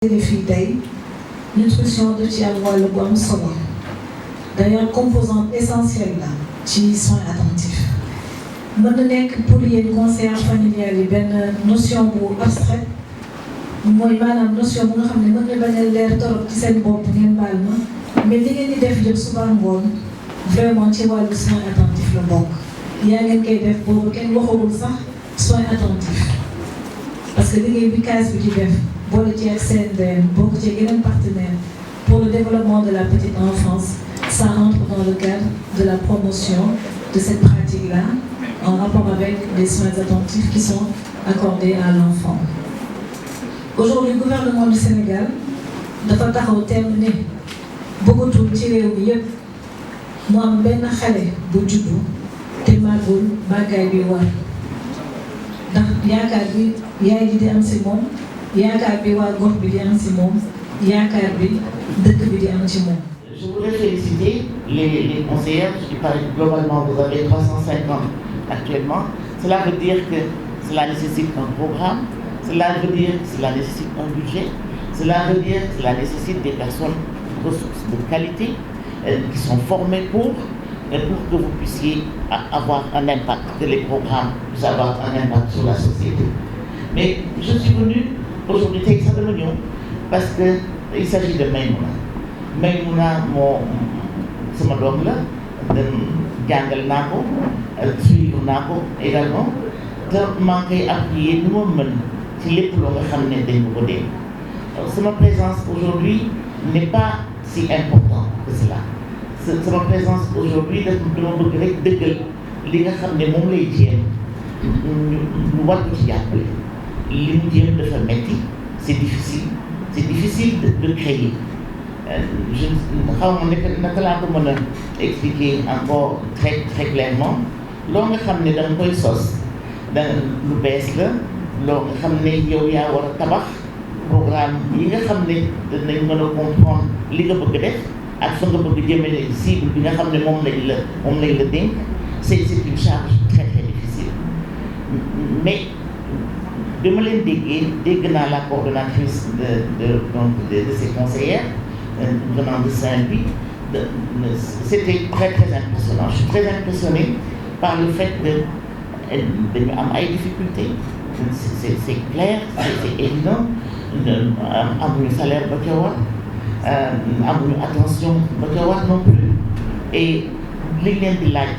fii tey nutrition daf ci am wàllu bu am solo d'ailleurs composante essentielle la ci soins attentifs mën na nekk pour yéen conseillers familiales yi benn notion bu abstraite mooy maanaam notion bu nga xam ne mën na bañ a leer torop ci seen bopp ngeen baal ma mais li ngeen di def yëpp suba ngoon vraiment ci wàllu soins attentifs la bokk yaa ngeen koy def boobu kenn waxagul sax soins attentifs parce que liggéey bi CAS bi di def boole ci ak CNDM bokk ci yeneen partenaire pour le développement de la petite enfance, ça entre dans le cadre de la promotion de cette pratique-là en rapport avec les soins attentifs qui sont accordés à l'enfant. Aujourd'hui, le gouvernement du Sénégal dafa taxaw temm ne bëggatul ci réew mi yëpp mu am benn xale bu juddu te màggul màggaay bi war ndax yaakaar bi yaay ji di am si moom yaakaar bi waa gox bi di am si moom yaakaar bi dëkk bi di am ci moom. Je voudrais féliciter les conseillères qui paraît que globalement vous avez 350 actuellement. Cela veut dire que cela nécessite un programme, cela veut dire que cela nécessite un budget, cela veut dire que cela nécessite des personnes ressources de qualité qui sont formées pour que vous puissiez avoir un impact, que les programmes puissent avoir un impact sur la société. Mais je suis venue aujourd'hui tey sax dama ñëw parce que il s'agit de Maymouna moo sama doom la jàngal naa ko suivre naa ko également te maa ngi koy appuyer ni ma mën ci lépp loo nga xam ne dañ ko dee sama présence aujourd'hui n'est pas si important que cela sama présence aujourd'hui dama bëgg rek dëggal li nga xam ne moom lay jéem ñu war ko ci jàppale li mu jéem dafa metti c'est difficile de créer je xaw ma naka laa ko mën a expliquer encore très clairement loo nga xam ne da nga koy sos da lu bees la loo nga xam ne yow yaa war a tabax programme yi nga xam ne danañ mën a comprendre li nga bëgg def ak fa nga bëgg jëmale cible bi nga xam ne moom lañ la dénk c'est une charge très difficile mais bi ma leen dégg naa la coordonnatrice de ces conseillères venant de Saint-Louis c'était très impressionnant. Je suis très impressionnée par le fait que dañu am ay difficultés c'est clair c'est évident amuñu salaire ba ca war amuñu attention ba ca war non plus et li leen di laaj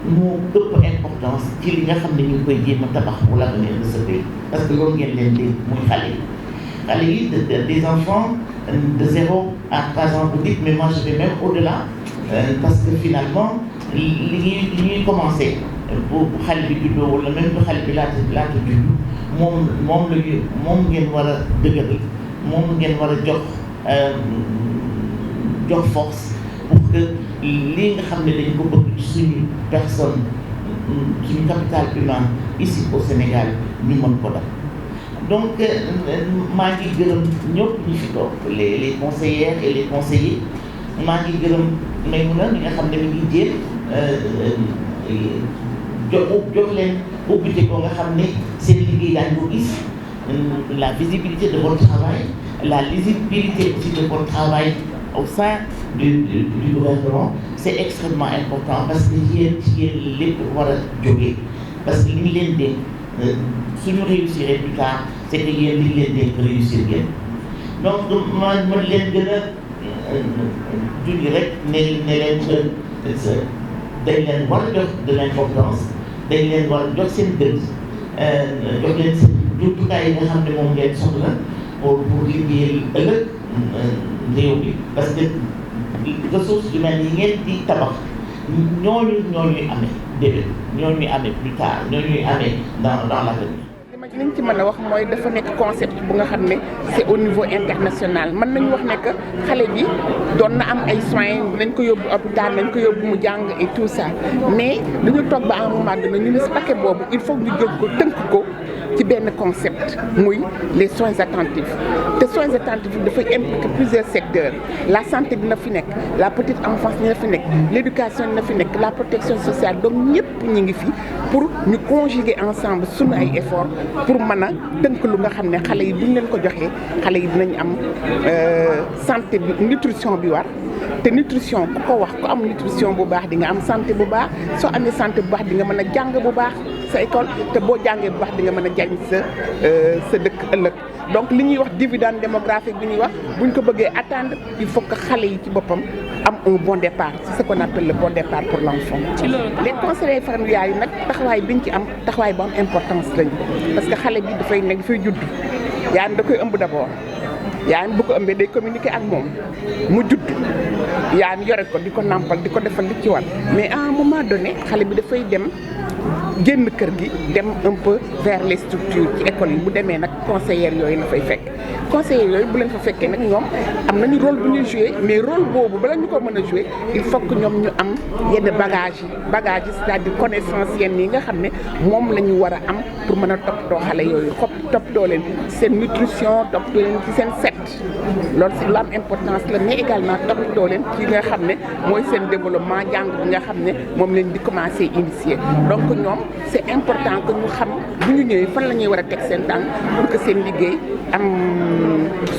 moo ëpp importance ci li nga xam ne ñu ngi koy jéem a tabax pour l'avenir de ce pays parce que loolu ngeen leen dégg muy xale yi des enfants de 0 à 3 ans vous dites mais moi je vais même au-delà parce que finalement li ñuy commencé bu xale bi juddoo wala même bu xale bi laata juddu moom ngeen war a dëgëral moom ngeen war a jox force pour que lii nga xam ne dañ ko bëgg suñu personne suñu capital humain ici au Sénégal ñu mën ko def donc maa ngi gërëm ñëpp ñi fi toog les conseillères et les conseillers maa ngi gërëm Maymouna mi nga xam ne mi ngi jéem jox leen ubbite ko nga xam ne seen liggéey daañu ko gis la visibilité de votre travail la lisibilité aussi de votre travail au sein du gouvernement c'est extrêmement important parce que yéen lépp war a jógee parce que li ñu leen dénk suñu réussir plus tard c'est que yéen li ñu leen dénk réussir ngeen donc man leen gën a julli rek ne leen dañ leen war a jox de l'importance dañ leen war a jox seen gën jox leen seen jumtukaay yi nga xam ne moom ngeen soxla pour liggéeyal ëllëg réew bi parce que ressources humaines yi ngeen di tabax ñooñuy amee déwén ñooñuy amee plus tard ñooñuy amee dans l'avenir. li ñu ci mën a wax mooy dafa nekk concept bu nga xam ne c'est au niveau international mën nañu wax ne que xale bi doon na am ay soins nañ ko yóbbu hôpital nañ ko yóbbu mu jàng et tout ça mais dañu toog ba à un moment donné ñu ne si paquet boobu il faut ñu jël ko tënk ko ci benn concept muy les soins attentifs te soins attentifs dafay impliquer plusieurs secteurs la santé dina fi nekk la petite enfance dina fi nekk l'éducation dina fi nekk la protection sociale donc ñëpp ñi ngi fi pour ñu conjuguer ensemble suñu ay efforts pour mën a tënk lu nga xam ne xale yi buñ leen ko joxee xale yi dinañ am santé bi nutrition bi war te nutrition ku ko wax ku am nutrition bu baax di nga am santé bu baax soo amee santé bu baax di nga mën a jàng bu baax sa école te boo jàngee bu baax di nga mën a jariñ sa dëkk ëllëg donc li ñuy wax dividende démographique bi ñuy wax buñ ko bëggee atteindre il faut que xale yi ci boppam am un bon départ c'est ce qu'on appelle le bon départ pour l'enfant. Les conseillers familiaux yi nag taxawaay biñ ci am taxawaay bu am importance lañu parce que xale bi dafay nekk dafay judd yaayam da koy ëmb d'abord yaayam bu ko ëmbee day communiquer ak moom mu judd yaayam yore ko di ko nàmpal di ko defal li ci war mais à un moment donné xale bi dafay dem génn kër gi dem un peu vers les structures ci école yi bu demee nag conseillers yooyu la fay fekk conseillers yooyu bu leen fa fekkee nag ñoom am nañu rôle bu ñuy jouer mais rôle boobu bala ñu ko mën a jouer il faut que ñoom ñu am yenn bagages yi c'est-à-dire connaissance yenn yi nga xam ne moom la ñu war a am pour mën a toppatoo xale yooyu toppatoo leen seen nutrition toppatoo leen ci seen set loolu si lu am importance la mais également toppatoo leen ci nga xam ne mooy seen développement jàng bi nga xam ne moom lañ di commencer initier donc ñoom c'est important que ñu xam bu ñu ñëwee fan la ñuy war a teg seen tànk pour que seen liggéey am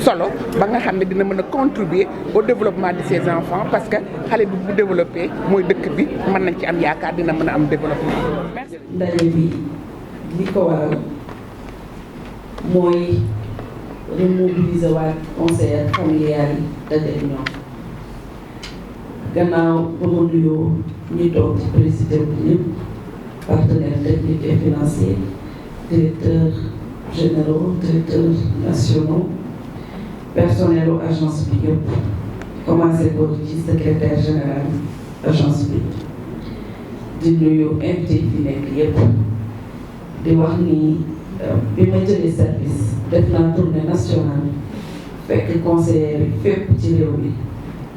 solo ba nga xam ne dina mën a contribuer au développement de ces enfants parce que xale bi bu développé mooy dëkk bi mën nañ ci am yaakaar dina mën a am développement. ndaje bi li ko waral mooy remobiliser waat conseillers familiales yi daje ñoom gannaaw ba ma nuyoo ñi toog ci président bi ñëpp partenaires techniques et financiers directeurs généraux directeurs nationaux personnel u agence bi yëpp commencé ko ci secrétaire général agence bi di nuyu invité yi fi nekk yëpp di wax ni bi ma jëlee service def naa tournée nationale fekk conseillers yi fépp ci réew mi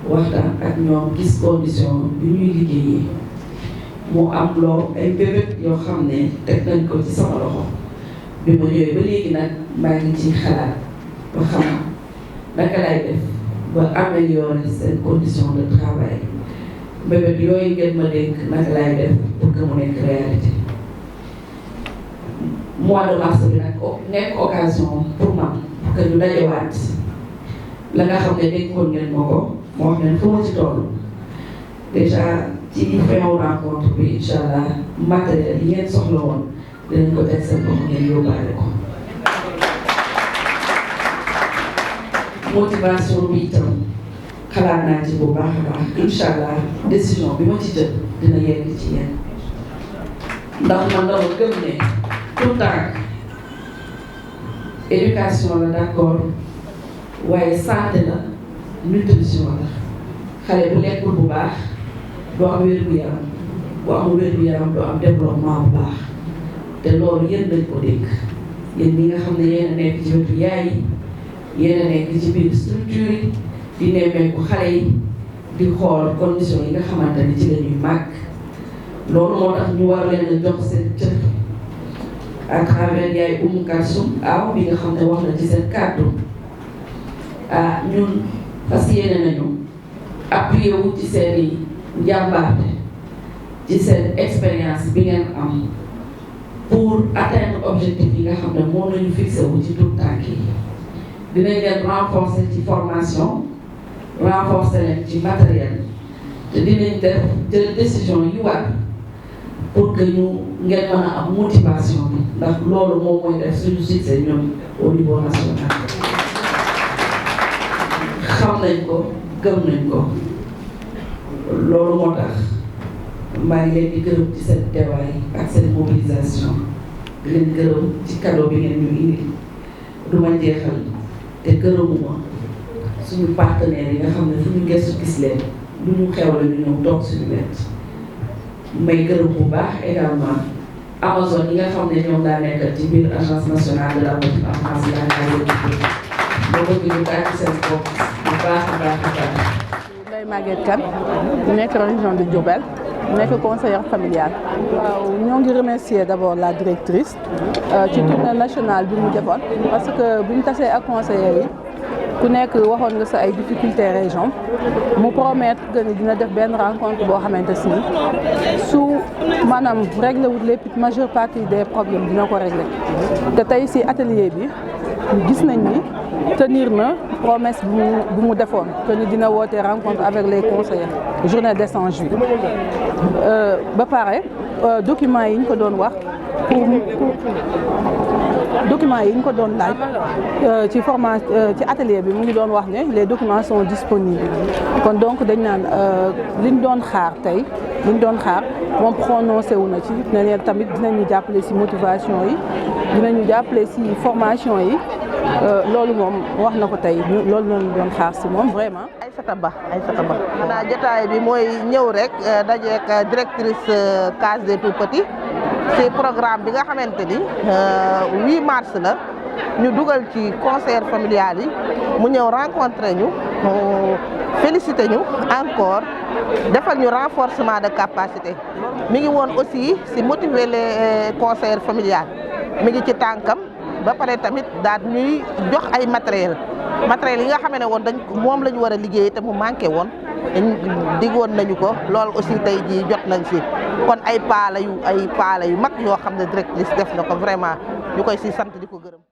waxtaan ak ñoom gis condition bi ñuy liggéeyee mu am loo ay bébét yoo xam ne teg nañ ko ci sama loxo bi ma ñëwee ba léegi nag maa ngi ci xalaat ba xam naka lay def ba améliorer seen condition de travail bébét yooyu ngeen ma dénk naka lay def pour que mu nekk réalité. mois de mars bi nag nekk occasion pour man pour que ñu dajewaat la nga xam ne dénkoon ngeen ma ko moo wax ne fu ma ci toll déjà ci fin rencontre bi incha allah matériel yi ngeen soxla woon dinañ ko teg seen bopp ngeen yóbbaale ko. motivation bi itam xalaat naa ci bu baax a baax incha allah décision bi ma ci jël dina yegg ci yéen ndax man dama gëm ne tout le temps éducation la d'accord waaye santé la nutrition la xale bu lekkul bu baax doo am wér-gu-yaram bu amul wér-gu-yaram doo am développement bu baax te loolu yéen dañ ko dégg yéen ñi nga xam ne yéen a nekk ci wetu yaay yi yéen a nekk ci biir structure yi di nemmeeku xale yi di xool conditions yi nga xamante ni ci la ñuy màgg loolu moo tax ñu war leen a jox seen cër à travers yaay Oumou Kalsoum aw bi nga xam ne wax na ci seen kàddu ñun fas yéene nañu appuyé wu ci seen i njàmbaarte ci seen expérience bi ngeen am pour atteindre objectif yi nga xam ne moom lañu fixé wu ci tout tànk yi dinañ leen renforcer ci formation renforcer leen ci matériel te dinañ def jël décision yi war pour que ñu ngeen mën a am motivation bi ndax loolu moom mooy def suñu succès ñoom au niveau national xam nañ ko gëm nañ ko loolu moo tax maa ngi leen di gërëm ci seen teewaay ak seen mobilisation di leen gërëm ci cadeau bi ngeen ñu indi du ma jeexal te gërëmuma suñu partenaires yi nga xam ne fu ñu gëstu gis leen lu ñu xewle ñu ñëw toog suñu wet may gërëm bu baax également Amazone yi nga xam ne ñoom daa nekkal ci biir agence nationale de la petite enfance la moo bëgg ñu tàcc seen bopp bu baax a baax a baax. Ndeye Maguette Kane nekk région de Diourbel nekk conseillère familiale. waaw ñoo ngi remercier d'abord la directrice ci tournée nationale bi mu defoon parce que bu ñu tasee ak conseillers yi ku nekk waxoon nga sa ay difficultés région mu promettre que ni dina def benn rencontre boo xamante ni su maanaam réglé wut les majeure partie des problèmes dina ko réglé te tey ci atelier bi gis nañ ni tenir na promesse bu mu defoon que ni dina woote rencontre avec les conseillers journée d'échange bi ba pare documents yi ñu ko doon wax documents yi ñu ko doon laaj ci formation ci atelier bi mu ngi doon wax ne les documents sont disponibles kon donc dañ naan liñ doon xaar tey liñ doon xaar moom prononcé wu na ci ne leen tamit dinañu jàppale ci motivation yi dinañu jàppale ci formation yi loolu moom wax na ko tey loolu noonu doon xaar ci moom vraiment. Aïssata Ba xanaa jotaay bi mooy ñëw rek dajeek directrice case des tout-petits ci programme bi nga xamante ni 8 mars la ñu dugal ci conseil familial yi mu ñëw rencontrer ñu féliciter ñu encore defal ñu renforcement de capacité mi ngi woon aussi ci motiver les conseillers familiales mi ngi ci tànkam ba pare tamit daal ñuy jox ay matériel yi nga xam ne woon moom la ñu war a liggéey te mu manqué woon diggoon nañu ko loolu aussi tey jii jot nañ ci kon ay paala yu mag yoo xam ne directrice def na ko vraiment ñu koy ci sant di ko gërëm.